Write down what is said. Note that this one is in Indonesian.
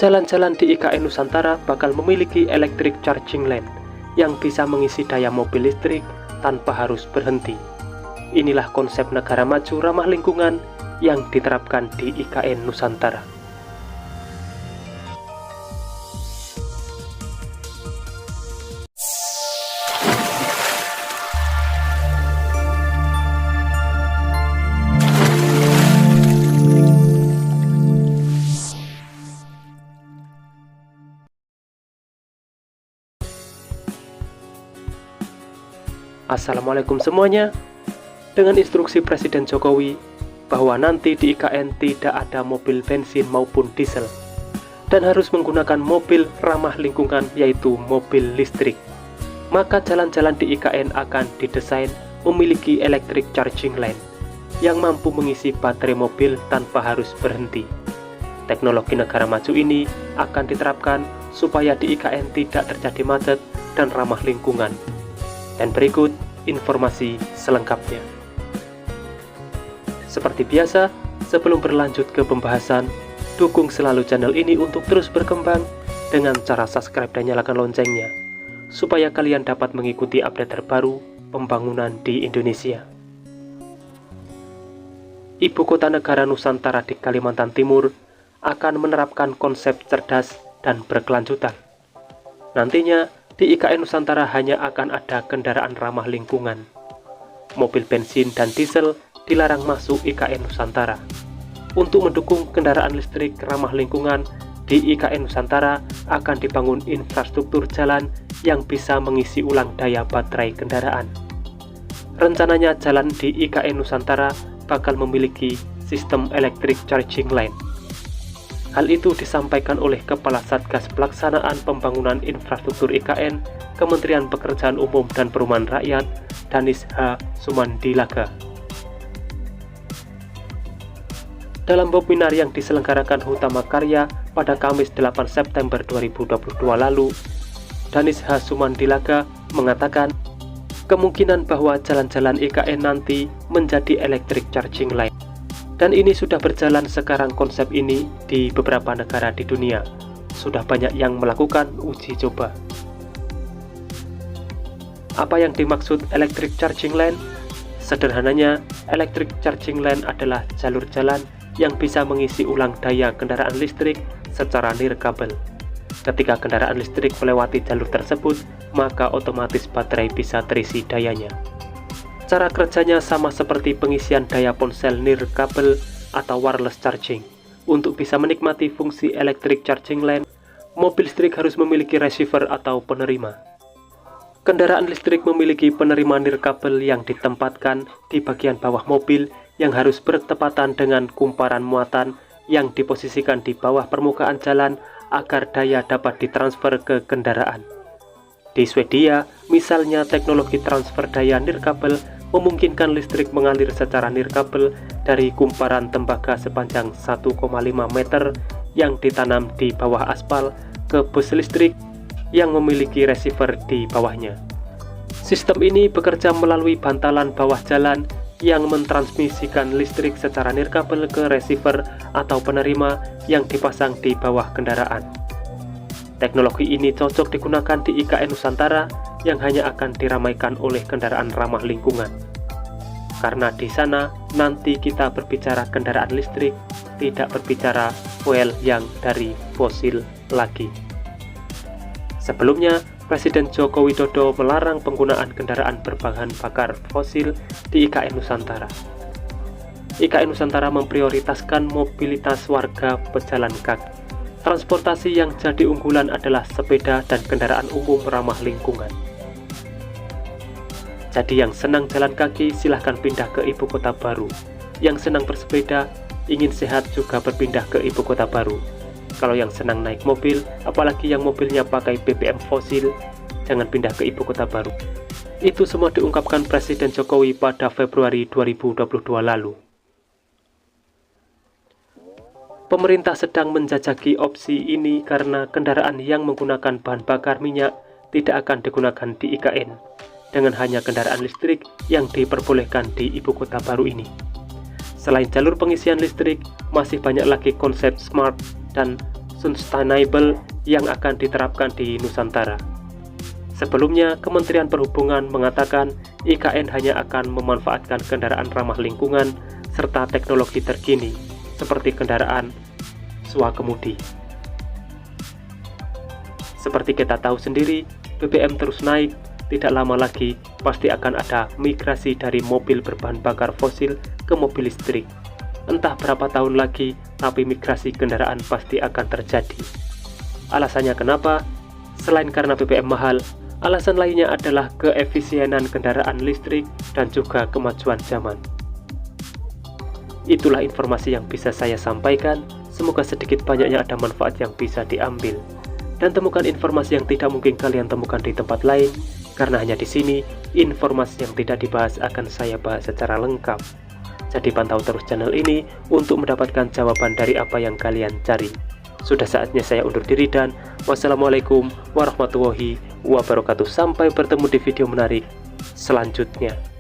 Jalan-jalan di IKN Nusantara bakal memiliki electric charging lane yang bisa mengisi daya mobil listrik tanpa harus berhenti. Inilah konsep negara maju ramah lingkungan yang diterapkan di IKN Nusantara. Assalamualaikum semuanya. Dengan instruksi Presiden Jokowi bahwa nanti di IKN tidak ada mobil bensin maupun diesel dan harus menggunakan mobil ramah lingkungan yaitu mobil listrik, maka jalan-jalan di IKN akan didesain memiliki electric charging lane yang mampu mengisi baterai mobil tanpa harus berhenti. Teknologi negara maju ini akan diterapkan supaya di IKN tidak terjadi macet dan ramah lingkungan. Dan berikut informasi selengkapnya. Seperti biasa, sebelum berlanjut ke pembahasan, dukung selalu channel ini untuk terus berkembang dengan cara subscribe dan nyalakan loncengnya, supaya kalian dapat mengikuti update terbaru pembangunan di Indonesia. Ibu kota negara Nusantara di Kalimantan Timur akan menerapkan konsep cerdas dan berkelanjutan. Nantinya, di IKN Nusantara hanya akan ada kendaraan ramah lingkungan. Mobil bensin dan diesel dilarang masuk IKN Nusantara. Untuk mendukung kendaraan listrik ramah lingkungan, di IKN Nusantara akan dibangun infrastruktur jalan yang bisa mengisi ulang daya baterai kendaraan. Rencananya jalan di IKN Nusantara bakal memiliki sistem electric charging lane. Hal itu disampaikan oleh Kepala Satgas Pelaksanaan Pembangunan Infrastruktur IKN, Kementerian Pekerjaan Umum dan Perumahan Rakyat, Danis H. Sumandilaga. Dalam webinar yang diselenggarakan Hutama Karya pada Kamis 8 September 2022 lalu, Danis H. Sumandilaga mengatakan kemungkinan bahwa jalan-jalan IKN nanti menjadi electric charging lane. Dan ini sudah berjalan sekarang konsep ini di beberapa negara di dunia. Sudah banyak yang melakukan uji coba. Apa yang dimaksud electric charging lane? Sederhananya, electric charging lane adalah jalur jalan yang bisa mengisi ulang daya kendaraan listrik secara nirkabel. Ketika kendaraan listrik melewati jalur tersebut, maka otomatis baterai bisa terisi dayanya. Cara kerjanya sama seperti pengisian daya ponsel nirkabel atau wireless charging. Untuk bisa menikmati fungsi electric charging lane, mobil listrik harus memiliki receiver atau penerima. Kendaraan listrik memiliki penerima nirkabel yang ditempatkan di bagian bawah mobil yang harus bertepatan dengan kumparan muatan yang diposisikan di bawah permukaan jalan agar daya dapat ditransfer ke kendaraan. Di Swedia, misalnya teknologi transfer daya nirkabel memungkinkan listrik mengalir secara nirkabel dari kumparan tembaga sepanjang 1,5 meter yang ditanam di bawah aspal ke bus listrik yang memiliki receiver di bawahnya. Sistem ini bekerja melalui bantalan bawah jalan yang mentransmisikan listrik secara nirkabel ke receiver atau penerima yang dipasang di bawah kendaraan. Teknologi ini cocok digunakan di IKN Nusantara yang hanya akan diramaikan oleh kendaraan ramah lingkungan. Karena di sana nanti kita berbicara kendaraan listrik, tidak berbicara fuel yang dari fosil lagi. Sebelumnya, Presiden Joko Widodo melarang penggunaan kendaraan berbahan bakar fosil di IKN Nusantara. IKN Nusantara memprioritaskan mobilitas warga pejalan kaki. Transportasi yang jadi unggulan adalah sepeda dan kendaraan umum ramah lingkungan. Jadi yang senang jalan kaki silahkan pindah ke ibu kota baru. Yang senang bersepeda, ingin sehat juga berpindah ke ibu kota baru. Kalau yang senang naik mobil, apalagi yang mobilnya pakai BBM fosil, jangan pindah ke ibu kota baru. Itu semua diungkapkan Presiden Jokowi pada Februari 2022 lalu. Pemerintah sedang menjajaki opsi ini karena kendaraan yang menggunakan bahan bakar minyak tidak akan digunakan di IKN, dengan hanya kendaraan listrik yang diperbolehkan di ibu kota baru ini. Selain jalur pengisian listrik, masih banyak lagi konsep smart dan sustainable yang akan diterapkan di Nusantara. Sebelumnya, Kementerian Perhubungan mengatakan IKN hanya akan memanfaatkan kendaraan ramah lingkungan serta teknologi terkini, seperti kendaraan swakemudi. Seperti kita tahu sendiri, BBM terus naik, tidak lama lagi pasti akan ada migrasi dari mobil berbahan bakar fosil ke mobil listrik. Entah berapa tahun lagi, tapi migrasi kendaraan pasti akan terjadi. Alasannya kenapa? Selain karena BBM mahal, alasan lainnya adalah keefisienan kendaraan listrik dan juga kemajuan zaman. Itulah informasi yang bisa saya sampaikan. Semoga sedikit banyaknya ada manfaat yang bisa diambil. Dan temukan informasi yang tidak mungkin kalian temukan di tempat lain, karena hanya di sini informasi yang tidak dibahas akan saya bahas secara lengkap. Jadi pantau terus channel ini untuk mendapatkan jawaban dari apa yang kalian cari. Sudah saatnya saya undur diri dan wassalamualaikum warahmatullahi wabarakatuh. Sampai bertemu di video menarik selanjutnya.